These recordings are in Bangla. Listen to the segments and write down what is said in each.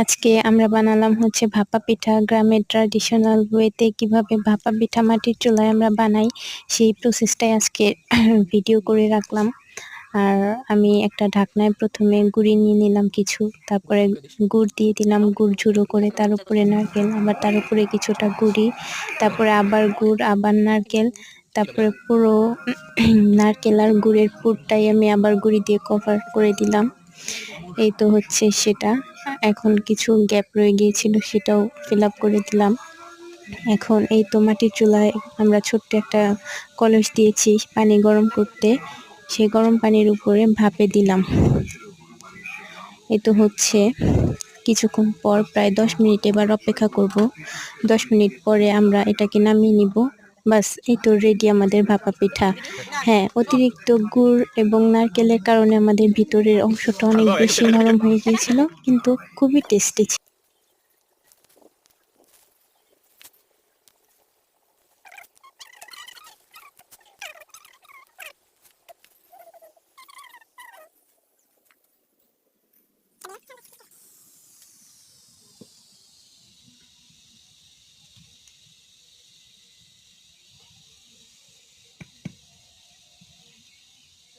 আজকে আমরা বানালাম হচ্ছে ভাপা পিঠা। গ্রামের ট্র্যাডিশনাল ওয়েতে কিভাবে ভাপা পিঠা মাটির চুলায় আমরা বানাই সেই প্রসেসটাই আজকে ভিডিও করে রাখলাম। আর আমি একটা ঢাকনায় প্রথমে গুঁড়ি নিয়ে নিলাম কিছু, তারপরে গুড় দিয়ে দিলাম, গুড় ঝুড়ো করে, তার উপরে নারকেল, আবার তার উপরে কিছুটা গুঁড়ি, তারপরে আবার গুড়, আবার নারকেল, তারপরে পুরো নারকেল আর গুড়ের পুরটাই আমি আবার গুঁড়ি দিয়ে কভার করে দিলাম। এই তো হচ্ছে সেটা। এখন কিছু গ্যাপ রয়ে গিয়েছিল, সেটাও ফিল আপ করে দিলাম। এখন এই তো মাটির চুলায় আমরা ছোট্ট একটা কলস দিয়েছি পানি গরম করতে, সেই গরম পানির উপরে ভাপে দিলাম। এই তো হচ্ছে কিছুক্ষণ পর প্রায় 10 মিনিট এবার অপেক্ষা করব। 10 মিনিট পরে আমরা এটাকে নামিয়ে নিব। বাস, এই তো রেডি আমাদের ভাপা পিঠা। হ্যাঁ, অতিরিক্ত গুড় এবং নারকেলের কারণে আমাদের ভিতরের অংশটা অনেক বেশি নরম হয়ে গিয়েছিল, কিন্তু খুবই টেস্টি ছিল।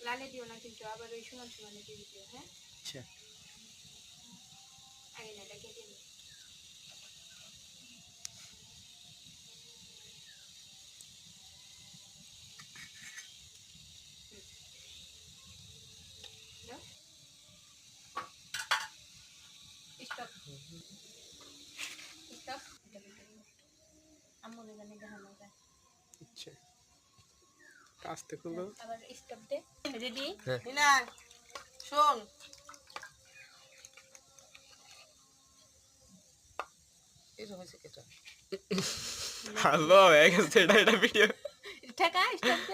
লালে দিও না কিন্তু, আবার ওই সমান সমানে দিয়ে দিও। হ্যাঁ, আচ্ছা, আগে না এটা কেটে নিই। স্টপ স্টপ, আমনে জানে দেখানো যায়। আচ্ছা, আস্তে খুলো, আবার স্টপ দে। রেডি না, শোন, এটা হইছে কেটা হ্যালো হয়ে গেছে, এটা ভিডিও ঠেকা স্টপ।